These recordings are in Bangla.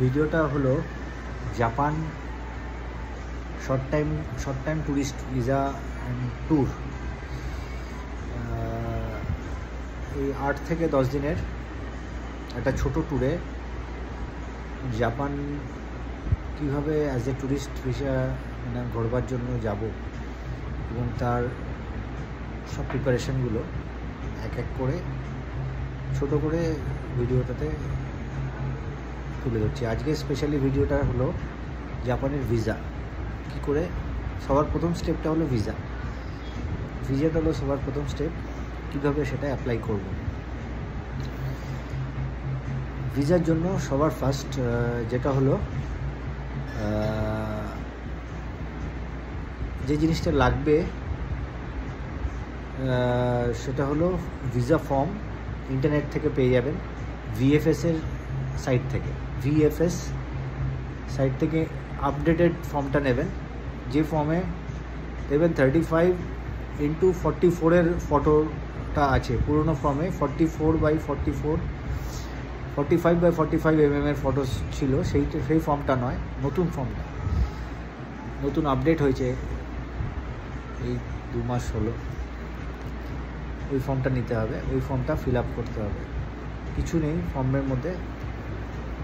ভিডিওটা হলো Japan short time tourist visa and tour. এই 8 থেকে 10 দিনের একটা ছোট ট্যুরে জাপান কীভাবে অ্যাজ এ ট্যুরিস্ট ভিসা মানে ঘোরবার জন্য যাব এবং তার সব প্রিপারেশনগুলো এক এক করে ছোট করে ভিডিওটাতে তুলে ধরছি। আজকে স্পেশালি ভিডিওটা হলো জাপানের ভিসা কী করে। সবার প্রথম স্টেপটা হলো ভিসাটা হলো সবার প্রথম স্টেপ, কীভাবে সেটা অ্যাপ্লাই করব। ভিসার জন্য সবার ফার্স্ট যেটা হলো যে জিনিসটা লাগবে সেটা হলো ভিসা ফর্ম। ইন্টারনেট থেকে পেয়ে যাবেন ভিএফএসের সাইট থেকে আপডেটেড ফর্মটা নেবেন। যে ফর্মে দেবেন 35x44 ফটোটা আছে। পুরনো ফর্মে 45x45 mm ফটো ছিল, সেই ফর্মটা নয়, নতুন ফর্মটা, নতুন আপডেট হয়েছে, এই 2 মাস হলো। ওই ফর্মটা নিতে হবে, ওই ফর্মটা ফিল আপ করতে হবে। কিছু নেই ফর্মের মধ্যে,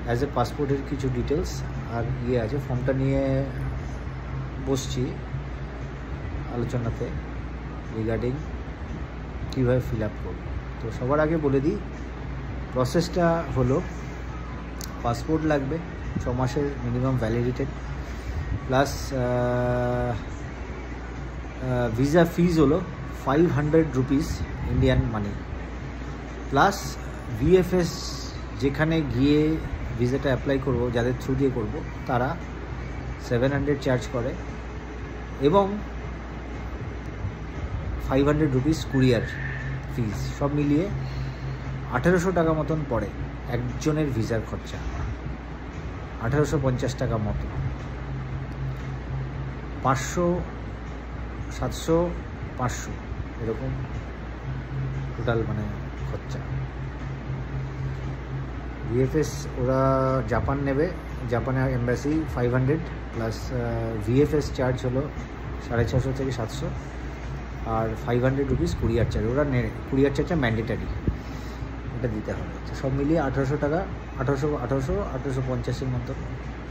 অ্যাজ এ পাসপোর্টের কিছু ডিটেলস আর আছে। ফর্মটা নিয়ে বসছি আলোচনাতে রিগার্ডিং কীভাবে ফিল আপ করব। তো সবার আগে বলে দিই প্রসেসটা হলো পাসপোর্ট লাগবে 6 মাসের মিনিমাম ভ্যালিডিটেড, প্লাস ভিসা ফিজ হলো 500 রুপিস ইন্ডিয়ান মানি, প্লাস ভিএফএস যেখানে গিয়ে ভিসাটা অ্যাপ্লাই করব, যাদের থ্রু দিয়ে করব তারা 700 চার্জ করে, এবং 500 রুপিস কুরিয়ার ফিজ। সব মিলিয়ে 1800 টাকা মতন পড়ে একজনের ভিসার খরচা, 1850 টাকা মতো। 500, 700, 500 এরকম টোটাল মানে খরচা। ভিএফএস ওরা জাপান নেবে, জাপানের এম্বাসি 500, প্লাস ভিএফএস চার্জ হলো 650 থেকে 700, আর 500 রুপিস কুরিয়ার চার্জ। ওরা কুরিয়ার চার্জটা ম্যান্ডেটারি, ওটা দিতে হবে। তো সব মিলিয়ে 1800 টাকা, 1850-এর মতো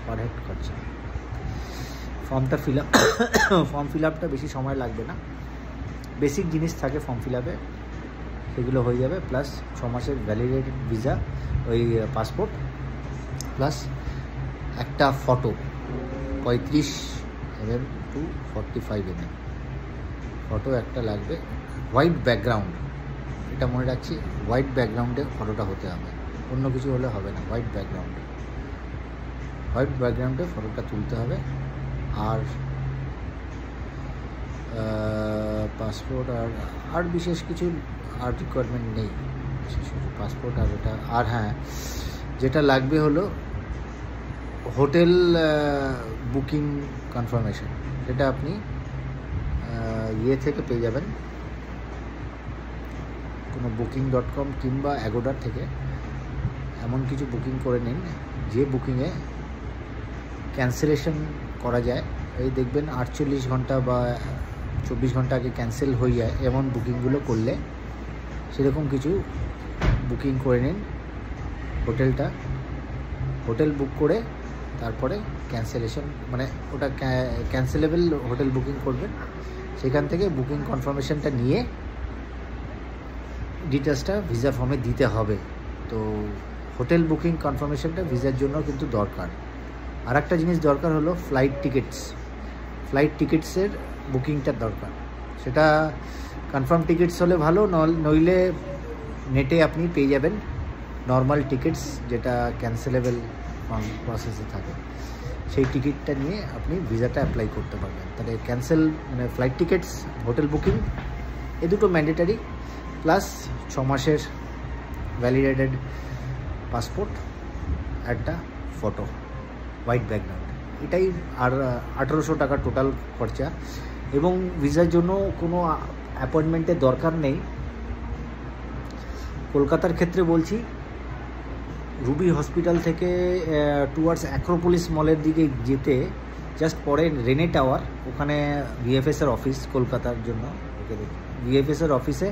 পার হেড খরচা। ফর্ম ফিল আপটা বেশি সময় লাগবে না, বেসিক জিনিস থাকে ফর্ম ফিল আপে, সেগুলো হয়ে যাবে। প্লাস 6 মাসের ভ্যালিডেটেড ভিসা, ওই পাসপোর্ট, প্লাস একটা photo 35 mm to 45 mm photo একটা লাগবে। হোয়াইট ব্যাকগ্রাউন্ড, এটা মনে রাখছি, হোয়াইট ব্যাকগ্রাউন্ডে ফটোটা হতে হবে, অন্য কিছু হলে হবে না। হোয়াইট ব্যাকগ্রাউন্ডে ফটোটা তুলতে হবে। আর পাসপোর্ট আর বিশেষ কিছু আর রিকোয়ারমেন্ট নেই, পাসপোর্ট আর এটা। আর হ্যাঁ, যেটা লাগবে হলো হোটেল বুকিং কনফার্মেশন। এটা আপনি থেকে পেয়ে যাবেন, কোনো booking.com কিংবা অ্যাগোডার থেকে এমন কিছু বুকিং করে নিন যে বুকিংয়ে ক্যান্সেলেশন করা যায়। এই দেখবেন 48 ঘন্টা বা 24 ঘন্টা আগে ক্যান্সেল হয়ে যায়, এমন বুকিংগুলো করলে সেরকম কিছু বুকিং করে নিন। হোটেল বুক করে তারপরে ক্যান্সেলেশন, মানে ওটা ক্যান্সেলেবল হোটেল বুকিং করবেন। সেখান থেকে বুকিং কনফার্মেশনটা নিয়ে ডিটেলসটা ভিসা ফর্মে দিতে হবে। তো হোটেল বুকিং কনফার্মেশনটা ভিসার জন্য কিন্তু দরকার। আর একটা জিনিস দরকার হলো ফ্লাইট টিকিটসের বুকিংটা দরকার। সেটা কনফার্ম টিকিটস হলে ভালো, নইলে নেটে আপনি পেয়ে যাবেন নর্মাল টিকিটস, যেটা ক্যান্সেলেবল প্রসেসে থাকে। সেই টিকিটটা নিয়ে আপনি ভিসাটা অ্যাপ্লাই করতে পারবেন। তাহলে মানে ফ্লাইট টিকিটস, হোটেল বুকিং, এ দুটো ম্যান্ডেটারি, প্লাস 6 মাসের ভ্যালিডেটেড পাসপোর্ট, একটা ফটো, হোয়াইট ব্যাকগ্রাউন্ড, এটাই। আর 1800 টাকা টোটাল খরচা। এবং ভিসার জন্য কোনো অ্যাপয়েন্টমেন্টের দরকার নেই। কলকাতার ক্ষেত্রে বলছি, রুবি হসপিটাল থেকে টুয়ার্ডস অ্যাক্রোপোলিস মলের দিকে যেতে জাস্ট পরে রেনে টাওয়ার, ওখানে ভিএফএসের অফিস কলকাতার জন্য, ওকে ভিএফএসের অফিসে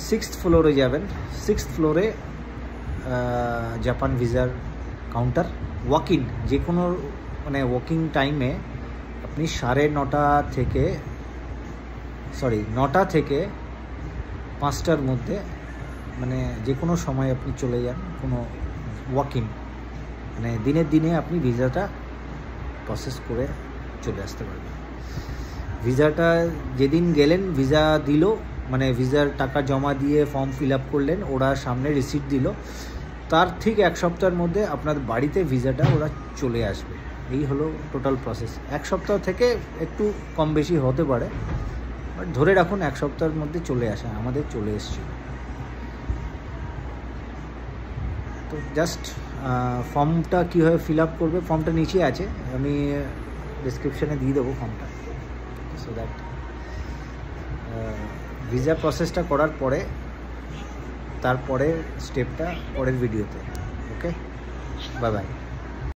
6th ফ্লোরে যাবেন। 6th ফ্লোরে জাপান ভিসার কাউন্টার, ওয়াক ইন, যে কোনো মানে ওয়াকিং টাইমে আপনি 9:30 থেকে 9টা থেকে 5টার মধ্যে, মানে যে কোনো সময় আপনি চলে যান, কোনো ওয়াক ইন, মানে দিনে আপনি ভিসাটা প্রসেস করে চলে আসতে পারবেন। ভিসাটা যেদিন গেলেন ভিসা দিল, মানে ভিসার টাকা জমা দিয়ে ফর্ম ফিল আপ করলেন, ওরা সামনে রিসিপ্ট দিল, তার ঠিক 1 সপ্তাহের মধ্যে আপনার বাড়িতে ভিসাটা ওরা চলে আসবে। এই হলো টোটাল প্রসেস। 1 সপ্তাহ থেকে একটু কম বেশি হতে পারে, বাট ধরে রাখুন 1 সপ্তাহের মধ্যে চলে আসা, আমাদের চলে এসছে। তো জাস্ট ফর্মটা কীভাবে ফিল আপ করবে, ফর্মটা নিচে আছে, আমি ডিসক্রিপশানে দিয়ে দেবো ফর্মটা, সো দ্যাট ভিসা প্রসেসটা করার পরে তারপরে স্টেপটা পরের ভিডিওতে। ওকে, বাই বাই।